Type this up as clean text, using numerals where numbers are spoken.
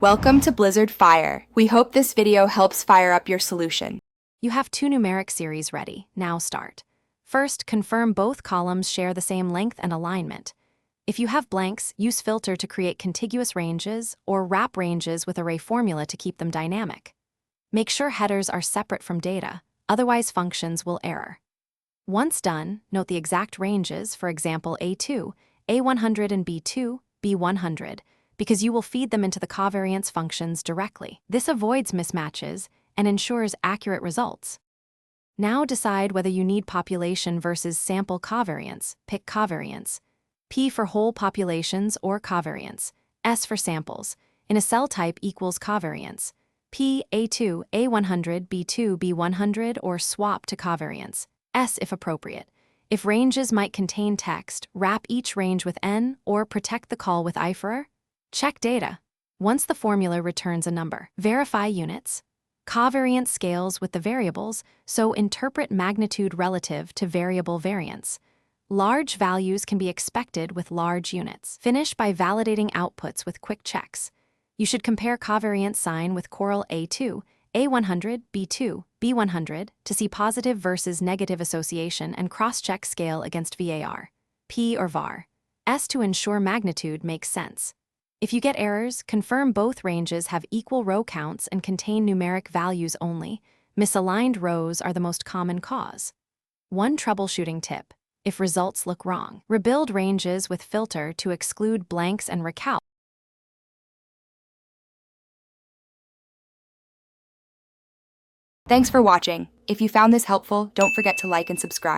Welcome to Blizzard Fire. We hope this video helps fire up your solution. You have two numeric series ready. Now start. First, confirm both columns share the same length and alignment. If you have blanks, use filter to create contiguous ranges or wrap ranges with array formula to keep them dynamic. Make sure headers are separate from data, otherwise functions will error. Once done, note the exact ranges, for example A2, A100 and B2, B100, because you will feed them into the covariance functions directly. This avoids mismatches and ensures accurate results. Now decide whether you need population versus sample covariance. Pick covariance. P for whole populations or covariance. S for samples. In a cell type equals covariance. P, A2, A100, B2, B100, or swap to covariance. S if appropriate. If ranges might contain text, wrap each range with N or protect the call with IFER. Check data. Once the formula returns a number, verify units. Covariance scales with the variables, so interpret magnitude relative to variable variance. Large values can be expected with large units. Finish by validating outputs with quick checks. You should compare covariance sign with Coral A2, A100, B2, B100 to see positive versus negative association and cross-check scale against VAR, P or VAR. S to ensure magnitude makes sense. If you get errors, confirm both ranges have equal row counts and contain numeric values only. Misaligned rows are the most common cause. One troubleshooting tip: if results look wrong, rebuild ranges with filter to exclude blanks and recalc. Thanks for watching. If you found this helpful, don't forget to like and subscribe.